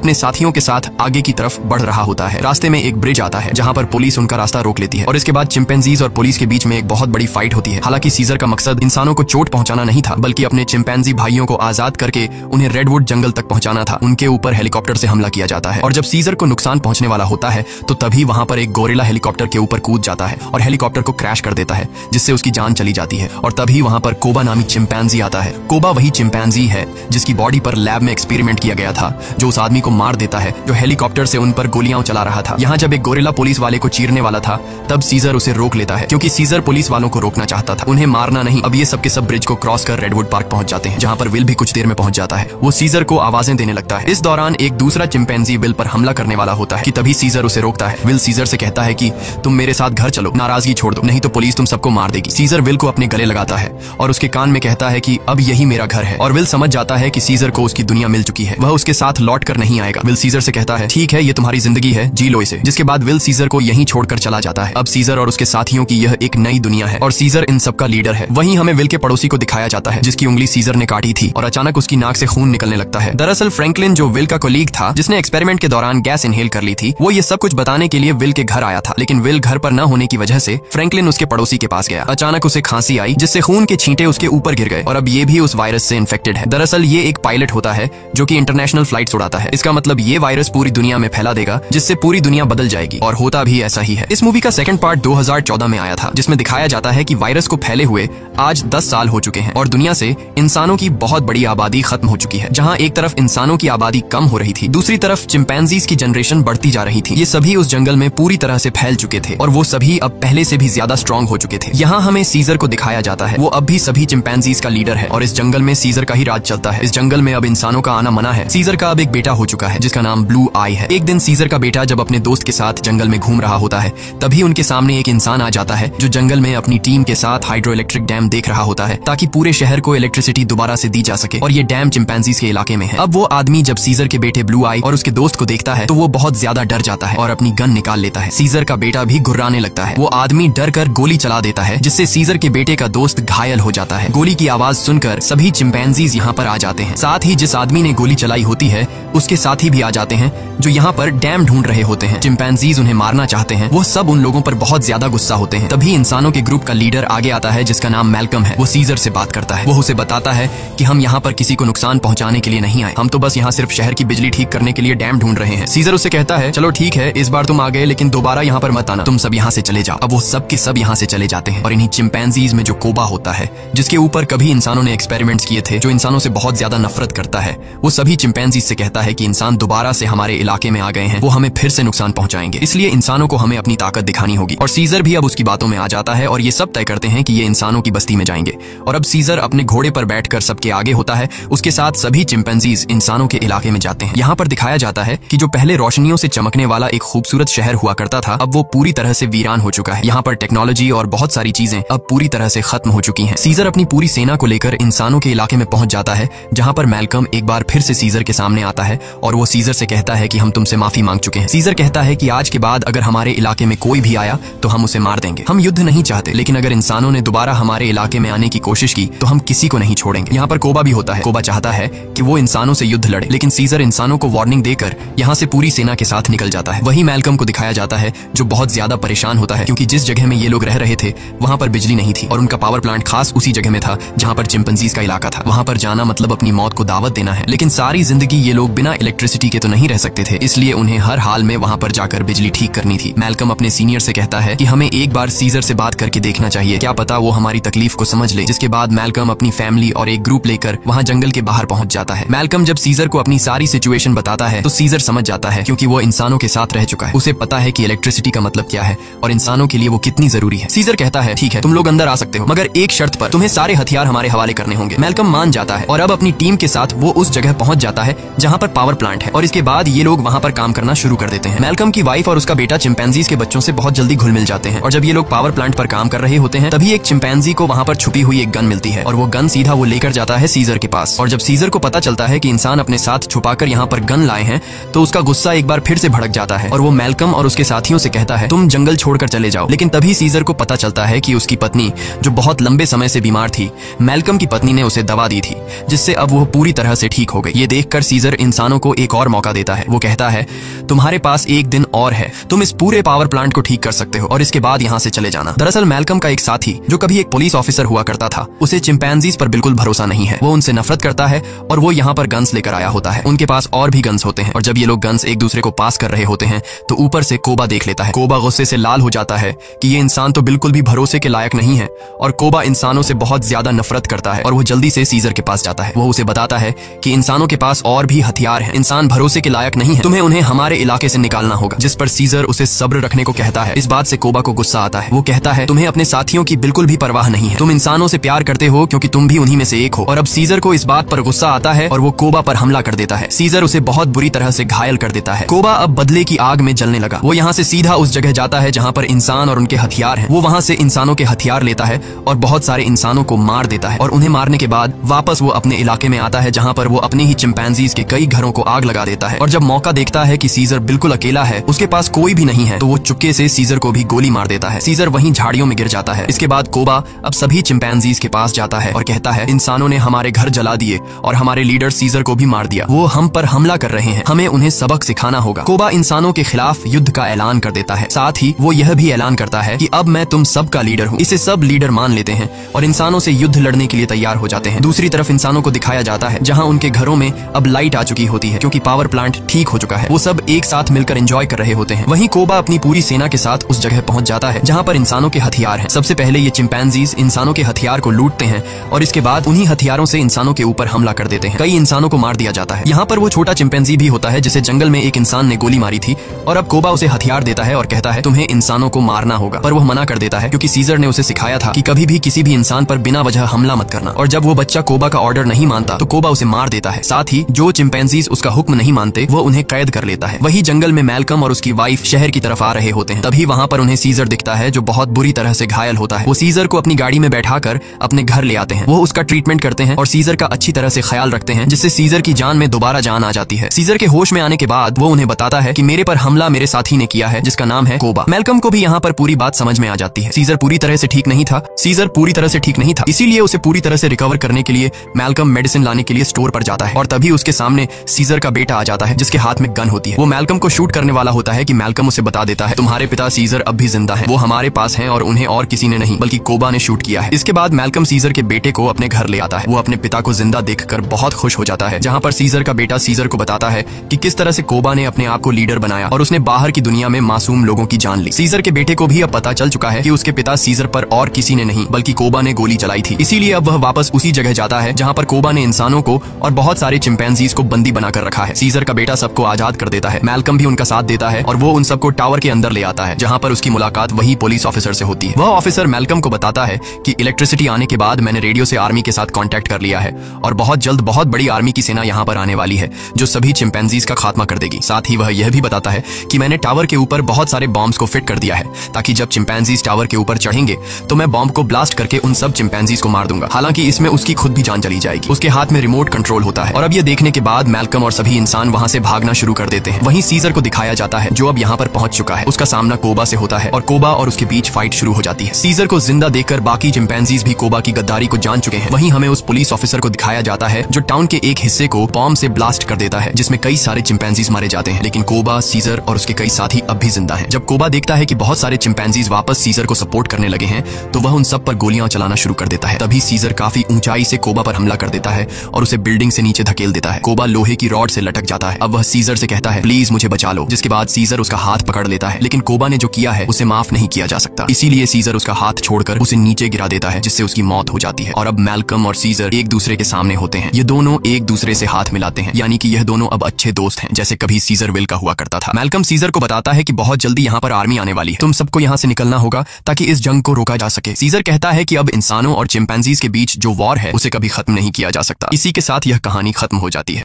अपने साथियों के साथ आगे की तरफ बढ़ रहा होता है। रास्ते में एक ब्रिज आता है जहाँ पर पुलिस उनका रास्ता रोक लेती है और इसके बाद चिंपैंजीज और पुलिस के बीच में एक बहुत बड़ी फाइट होती है। हालांकि सीजर का मकसद इंसानों को चोट पहुंचाना नहीं था, बल्कि अपने चिंपैंजी भाइयों को आजाद करके उन्हें रेडवुड जंगल तक पहुंचाना था। उनके ऊपर हेलीकॉप्टर से हमला किया जाता है और जब सीजर को नुकसान पहुंचने वाला होता है तो तभी वहां पर एक गोरिल्ला हेलीकॉप्टर के ऊपर कूद जाता है और हेलीकॉप्टर को क्रैश कर देता है, जिससे उसकी जान चली जाती है। और तभी वहां पर कोबा नामी चिंपैंजी आता है। कोबा वही चिंपैंजी है जिसकी बॉडी पर लैब में एक्सपेरिमेंट किया गया था, जो उस आदमी को मार देता है जो हेलीकॉप्टर से उन पर गोलियां चला रहा था। यहाँ जब एक गोरिल्ला पुलिस वाले को चीरने वाला था तब सीजर उसे रोक लेता है, क्योंकि सीजर पुलिस वालों को रोकना चाहता था, उन्हें मारना नहीं। अब ये सब के सब ब्रिज को क्रॉस कर रेडवुड पार्क पहुंच जाते हैं, जहाँ पर विल भी कुछ देर में पहुंच जाता है। वो सीजर को आवाजें देने लगता है। इस दौरान एक दूसरा चिंपैंजी विल पर हमला करने वाला होता है कि तभी सीजर उसे रोकता है। विल सीजर से कहता है कि तुम मेरे साथ घर चलो, नाराजगी छोड़ दो, नहीं तो पुलिस तुम सबको मार देगी। सीजर विल को अपने गले लगाता है और उसके कान में कहता है कि अब यही मेरा घर है। और विल समझ जाता है कि सीजर को उसकी दुनिया मिल चुकी है, वह उसके साथ लौट कर नहीं आएगा। विल सीजर से कहता है ठीक है, ये तुम्हारी जिंदगी है, जी लो इसे। जिसके बाद विल सीजर को यहीं छोड़कर चला जाता है। अब सीजर और उसके साथियों की यह एक नई दुनिया है और सीजर इन सबका लीडर है। वहीं हमें विल के पड़ोसी को दिखाया जाता है जिसकी उंगली सीजर ने काटी थी और अचानक उसकी नाक से खून निकलने लगता है। दरअसल फ्रैंकलिन, जो विल का कोलीग था जिसने एक्सपेरिमेंट के दौरान गैस इनहेल कर ली थी, वो ये सब कुछ बताने के लिए विल के घर आया था। लेकिन विल घर पर न होने की वजह से फ्रैंकलिन उसके पड़ोसी के पास गया। अचानक उसे खांसी आई जिससे खून के छींटे उसके ऊपर गिर गए और अब ये भी उस वायरस से इन्फेक्टेड है। दरअसल ये एक पायलट होता है जो कि इंटरनेशनल फ्लाइट्स उड़ाता है। इसका मतलब ये वायरस पूरी दुनिया में फैला देगा जिससे पूरी दुनिया बदल जाएगी, और होता भी ऐसा ही है। इस मूवी का सेकंड पार्ट 2014 में आया था, जिसमें दिखाया जाता है कि वायरस को फैले हुए आज 10 साल हो चुके हैं और दुनिया से इंसानों की बहुत बड़ी आबादी खत्म हो चुकी है। जहाँ एक तरफ इंसानों की आबादी कम हो रही थी, दूसरी तरफ चिंपैंजीज की जनरेशन बढ़ती जा रही थी। ये सभी उस जंगल में पूरी तरह से फैल चुके थे और वो सभी अब पहले से भी ज्यादा स्ट्रॉन्ग हो चुके थे। यहाँ हमें सीजर को दिखाया जाता है, वो अब भी सभी चिंपैंजीज का लीडर है और इस जंगल में सीजर का ही राज चलता है। इस जंगल में अब इंसानों का आना मना है। सीजर का अब एक बेटा हो चुका है जिसका नाम ब्लू आई है। एक दिन सीजर का बेटा जब अपने दोस्त के साथ जंगल में घूम रहा होता है, तभी उनके सामने एक इंसान आ जाता है जो जंगल में अपनी टीम के साथ हाइड्रो इलेक्ट्रिक डैम देख रहा होता है ताकि पूरे शहर को इलेक्ट्रिसिटी दोबारा से दी जा सके, और ये डैम चिंपैंजीज के इलाके में है। अब वो आदमी जब सीजर के बेटे ब्लू आई और उसके दोस्त को देखता है तो वो बहुत ज्यादा डर जाता है और अपनी गन निकाल लेता है। सीजर का बेटा भी घुर्राने लगता है। वो आदमी डर कर गोली चला देता है जिससे सीजर के बेटे का दोस्त घायल हो जाता है। गोली की आवाज सुनकर सभी चिंपैंजीज यहाँ पर आ जाते हैं। साथ ही जिस आदमी ने गोली चलाई होती है उसके साथी भी आ जाते हैं जो यहाँ पर डैम ढूंढ रहे होते हैं। चिंपैंजीज उन्हें मारना चाहते हैं। वो सब उन लोगों पर बहुत ज्यादा गुस्सा होते हैं। तभी इंसानों के ग्रुप का लीडर आगे आता है जिसका नाम मैल्कम है। वो सीजर से बात करता है। वो उसे बताता है कि हम यहाँ पर किसी को नुकसान पहुंचाने के लिए नहीं आए, हम तो बस यहाँ सिर्फ शहर की बिजली ठीक करने के लिए डैम ढूंढ रहे हैं। सीजर उससे कहता है चलो ठीक है, इस बार तुम आ गए लेकिन दोबारा यहाँ पर मत आना, तुम सब यहाँ से चले जाओ। अब वो सब के सब यहाँ से चले जाते हैं और इन्हीं चिंपैंजीज में जो कोबा होता है जिसके ऊपर कभी इंसानों ने एक्सपेरिमेंट्स किए थे, जो इंसानों से बहुत ज्यादा नफरत करता है, वो सभी चिंपैंजीज से कहता है कि इंसान दोबारा से हमारे इलाके में आ गए हैं, वो हमें फिर से नुकसान पहुंचाएंगे, इसलिए इंसानों को हमें अपनी ताकत दिखानी होगी। और सीजर भी अब उसकी बातों में आ जाता है और ये सब तय करते हैं कि ये इंसानों की बस्ती में जाएंगे। और अब सीजर अपने घोड़े पर बैठकर सबके आगे होता है, उसके साथ सभी चिंपैंजीज इंसानों के इलाके में जाते हैं। यहाँ पर दिखाया जाता है कि जो पहले रोशनियों से चमकने वाला एक खूबसूरत शहर हुआ करता था, अब वो पूरी तरह से वीरान हो चुका है। यहाँ पर टेक्नोलॉजी और बहुत सारी चीजें अब पूरी तरह से खत्म हो चुकी हैं। सीजर अपनी पूरी सेना को लेकर इंसानों के इलाके में पहुंच जाता है, जहाँ पर मैल्कम एक बार फिर से सीजर के सामने आता है और वो सीजर से कहता है कि हम तुमसे माफी मांग चुके हैं। सीजर कहता है कि आज के बाद अगर हमारे इलाके में कोई भी आया तो हम उसे मार देंगे। हम युद्ध नहीं चाहते, लेकिन अगर इंसानों ने दोबारा हमारे इलाके में आने की कोशिश की तो हम किसी को नहीं छोड़ेंगे। यहाँ पर कोबा भी होता है। कोबा चाहता है कि वो इंसानों से युद्ध लड़े, लेकिन सीजर इंसानों को वार्निंग देकर यहाँ से पूरी सेना के साथ निकल जाता है। वही मैल्कम को दिखाया जाता है जो बहुत ज्यादा परेशान होता है, क्योंकि जिस जगह में ये लोग रह रहे थे वहाँ पर बिजली नहीं थी और उनका पावर प्लांट खास उसी जगह में था जहाँ पर चिंपैंजीज का इलाका था। वहाँ पर जाना मतलब अपनी मौत को दावत देना है। लेकिन सारी जिंदगी ये लोग बिना इलेक्ट्रिसिटी के तो नहीं रह सकते थे, इसलिए उन्हें हर हाल में वहाँ पर जाकर बिजली ठीक करनी थी। मैल्कम अपने सीनियर से कहता है कि हमें एक बार सीजर से बात करके देखना चाहिए, क्या पता वो हमारी तकलीफ को समझ ले। जिसके बाद मैल्कम अपनी फैमिली और एक ग्रुप लेकर वहाँ जंगल के बाहर पहुंच जाता है। मैल्कम जब सीजर को अपनी सारी सिचुएशन बताता है तो सीजर समझ जाता है, क्योंकि वो इंसानों के साथ रह चुका है। उसे पता है कि इलेक्ट्रिसिटी का मतलब क्या है और इंसानों के लिए वो कितनी जरूरी है। सीजर कहता है ठीक है, तुम लोग अंदर आ सकते हो, मगर एक शर्त पर, तुम्हें सारे हथियार हमारे हवाले करने होंगे। मैल्कम मान जाता है और अब अपनी टीम के साथ वो उस जगह पहुंच जाता है जहाँ पर पावर प्लांट है और इसके बाद ये लोग वहाँ पर काम करना शुरू कर देते हैं। मैल्कम की वाइफ और उसका बेटा चिंपैंजीज के बच्चों से बहुत जल्दी घुल मिल जाते हैं और जब ये लोग पावर प्लांट पर काम कर रहे होते हैं तभी एक चिंपैंजी को वहाँ पर छुपी हुई एक गन मिलती है और वो गन सीधा वो लेकर जाता है सीजर के पास। और जब सीजर को पता चलता है कि इंसान अपने साथ छुपाकर यहाँ पर गन लाए हैं तो उसका गुस्सा एक बार फिर से भड़क जाता है और वो मैल्कम और उसके साथियों से कहता है तुम जंगल छोड़कर चले जाओ। लेकिन तभी सीजर को पता चलता है कि उसकी पत्नी जो बहुत लंबे समय से बीमार थी, मैल्कम की पत्नी ने उसे दवा दी थी जिससे अब वो पूरी तरह से ठीक हो गई। ये देखकर सीजर इंसानों को एक और मौका देता है। वो कहता है तुम्हारे पास एक दिन और है, तुम इस पूरे पावर प्लांट को ठीक कर सकते हो और इसके बाद यहाँ से चले जाना। दरअसल मैल्कम का एक साथी जो कभी एक पुलिस ऑफिसर हुआ करता था, उसे चिंपैंजीज पर बिल्कुल भरोसा नहीं है। वो उनसे नफरत करता है और वो यहाँ पर गन्स लेकर आया होता है। उनके पास और भी गन्स होते हैं और जब ये लोग गन्स एक दूसरे को पास कर रहे होते हैं तो ऊपर से कोबा देख लेता है। कोबा गुस्से से लाल हो जाता है कि ये इंसान तो बिल्कुल भी भरोसे के लायक नहीं है और कोबा इंसानों से बहुत ज्यादा नफरत करता है और वो जल्दी से सीजर के पास जाता है। वो उसे बताता है कि इंसानों के पास और भी हथियार हैं, इंसान भरोसे के लायक नहीं है, तुम्हें उन्हें हमारे इलाके से निकालना होगा। जिस पर सीजर उसे सब्र रखने को कहता है। इस बात से कोबा को गुस्सा आता है। वो कहता है तुम्हें अपने साथियों की बिल्कुल भी परवाह नहीं है, तुम इंसानों से प्यार करते हो क्योंकि तुम भी उन्हीं में से एक हो। और अब सीजर को इस बात पर गुस्सा आता है और वो कोबा पर हमला कर देता है। सीजर उसे बहुत बुरी तरह से घायल कर देता है। कोबा अब बदले की आग में जलने लगा। वो यहाँ से सीधा उस जगह जाता है जहाँ पर इंसान और उनके हथियार हैं। वो वहाँ से इंसानों के हथियार लेता है और बहुत सारे इंसानों को मार देता है और उन्हें मारने के बाद वापस वो अपने इलाके में आता है जहाँ पर वो अपने ही चिंपैंजीज के कई घरों को आग लगा देता है। और जब मौका देखता है कि सीजर बिल्कुल अकेला है, उसके पास कोई भी नहीं है, तो वो चुपके से सीजर को भी गोली मार देता है। सीजर वहीं झाड़ियों में गिर जाता है। इसके बाद कोबा अब सभी चिंपैंजीज के पास जाता है और कहता है इंसानों ने हमारे घर जला दिए और हमारे लीडर सीजर को भी मार दिया, वो हम पर हमला कर रहे हैं, हमें उन्हें सबक सिखाना होगा। कोबा इंसानों के खिलाफ युद्ध का ऐलान कर देता है। साथ ही वो यह भी ऐलान करता है कि अब मैं तुम सब का लीडर हूँ। इसे सब लीडर मान लेते हैं और इंसानों से युद्ध लड़ने के लिए तैयार हो जाते हैं। दूसरी तरफ इंसानों को दिखाया जाता है जहाँ उनके घरों में अब लाइट आ चुकी होती है क्योंकि पावर प्लांट ठीक हो चुका है। वो सब एक साथ मिलकर एंजॉय कर रहे होते हैं। वहीं कोबा अपनी पूरी सेना के साथ उस जगह पहुंच जाता है जहाँ पर इंसानों के हथियार हैं। सबसे पहले ये चिंपैंजीज इंसानों के हथियार को लूटते हैं और इसके बाद उन्हीं हथियारों से इंसानों के ऊपर हमला कर देते हैं। कई इंसानों को मार दिया जाता है। यहाँ पर वो छोटा चिंपैंजी भी होता है जिसे जंगल में एक इंसान ने गोली मारी थी और अब कोबा उसे हथियार देता है और कहता है तुम्हें इंसानों को मारना होगा, पर वो मना कर देता है क्योंकि सीजर ने उसे सिखाया था कि कभी भी किसी भी इंसान पर बिना वजह हमला मत करना। और जब वो बच्चा कोबा का ऑर्डर नहीं मानता तो कोबा उसे मार देता है। साथ ही जो चिंपैंजीज उसका हुक्म नहीं मानते वो उन्हें कैद कर लेता है। वही जंगल में मैल्कम और उसकी वाइफ शहर की तरफ आ रहे होते हैं। तभी वहाँ पर उन्हें सीजर दिखता है जो बहुत बुरी तरह से घायल होता है। वो सीजर को अपनी गाड़ी में बैठाकर अपने घर ले आते हैं। वो उसका ट्रीटमेंट करते हैं और सीजर का अच्छी तरह से ख्याल रखते हैं जिससे सीजर की जान में दोबारा जान आ जाती है। सीजर के होश में आने के बाद वो उन्हें बताता है कि मेरे पर हमला मेरे साथी ने किया है जिसका नाम है कोबा। मैल्कम को भी यहाँ पर पूरी बात समझ में आ जाती है। सीजर पूरी तरह से ठीक नहीं था, इसीलिए उसे पूरी तरह से रिकवर करने के लिए मैल्कम मेडिसिन लाने के लिए स्टोर पर जाता है और तभी उसके सामने सीजर का बेटा आ जाता है जिसके हाथ में गन होती है। वो मैल्कम को शूट करने वाला होता है कि मैल्कम उसे बता देता है तुम्हारे पिता सीजर अब भी जिंदा हैं, वो हमारे पास हैं और उन्हें और किसी ने नहीं बल्कि कोबा ने शूट किया है। इसके बाद मैल्कम सीजर के बेटे को अपने घर ले आता है। वो अपने पिता को जिंदा देखकर बहुत खुश हो जाता है, जहाँ पर सीजर का बेटा सीजर को बताता है कि किस तरह से कोबा ने अपने आप को लीडर बनाया और उसने बाहर की दुनिया में मासूम लोगों की जान ली। सीजर के बेटे को भी अब पता चल चुका है कि उसके पिता सीजर पर और किसी ने नहीं बल्कि कोबा ने गोली चलाई थी। इसीलिए अब वह वापस उसी जगह जाता है जहाँ पर कोबा ने इंसानों को और बहुत सारे चिंपैंजीज को बंदी बनाकर रखा है। सीजर का बेटा सबको आजाद कर देता है। मैल्कम भी उनका साथ देता है और वो उन सबको टावर के अंदर ले आता है जहाँ पर उसकी मुलाकात वही पुलिस ऑफिसर से होती है। वह ऑफिसर मैल्कम को बताता है कि इलेक्ट्रिसिटी आने के बाद मैंने रेडियो से आर्मी के साथ कांटेक्ट कर लिया है और बहुत जल्द बहुत बड़ी आर्मी की सेना यहाँ पर आने वाली है जो सभी चिंपैंजीज का खात्मा कर देगी। साथ ही वह यह भी बताता है कि मैंने टावर के ऊपर बहुत सारे बॉम्ब्स को फिट कर दिया है ताकि जब चिंपैंजीज टावर के ऊपर चढ़ेंगे तो मैं बॉम्ब को ब्लास्ट करके उन सब चिंपैंजीज को मार दूंगा। हालांकि इसमें उसकी खुद भी जान चली जाएगी। उसके हाथ में रिमोट कंट्रोल होता है और अब ये देखने के बाद मैल्कम और सभी इंसान वहां से भागना शुरू कर देते हैं। वहीं सीजर को दिखाया जाता है जो अब यहाँ पर पहुंच चुका है। उसका सामना कोबा से होता है और कोबा और उसके बीच फाइट शुरू हो जाती है। सीजर को जिंदा देखकर बाकी चिंपैंजीज भी कोबा की गद्दारी को जान चुके हैं। वहीं हमें उस पुलिस ऑफिसर को दिखाया जाता है जो टाउन के एक हिस्से को बॉम्ब से ब्लास्ट कर देता है जिसमें कई सारे चिंपैंजीज मारे जाते हैं, लेकिन कोबा, सीजर और उसके कई साथी अब भी जिंदा हैं। जब कोबा देखता है कि बहुत सारे चिंपैंजीज वापस सीजर को सपोर्ट करने लगे हैं तो वह उन सब पर गोलियां चलाना शुरू कर देता है। तभी सीजर काफी ऊंचाई से कोबा पर हमला कर देता है और उसे बिल्डिंग से नीचे धकेल देता है। कोबा लोहे की रॉड से लटक जाता है। अब वह सीजर से कहता है प्लीज मुझे बचा लो, जिसके बाद सीजर उसका हाथ पकड़ लेता है, लेकिन कोबा ने जो किया है उसे माफ नहीं किया जा सकता। इसीलिए सीजर उसका हाथ छोड़कर उसे नीचे गिरा देता है जिससे उसकी मौत हो जाती है। और अब मैल्कम और सीजर एक दूसरे के सामने होते हैं। ये दोनों एक दूसरे से हाथ मिलाते हैं, यानी कि यह दोनों अब अच्छे दोस्त हैं जैसे कभी सीजर विल का हुआ करता था। मैल्कम सीजर को बताता है कि बहुत जल्दी यहाँ पर आर्मी आने वाली है, तुम सबको यहाँ से निकलना होगा ताकि इस जंग को रोका जा सके। सीजर कहता है कि अब इंसानों और चिंपैंजीज के बीच जो वॉर है उसे कभी खत्म नहीं किया जा सकता। इसी के साथ यह कहानी खत्म हो जाती है।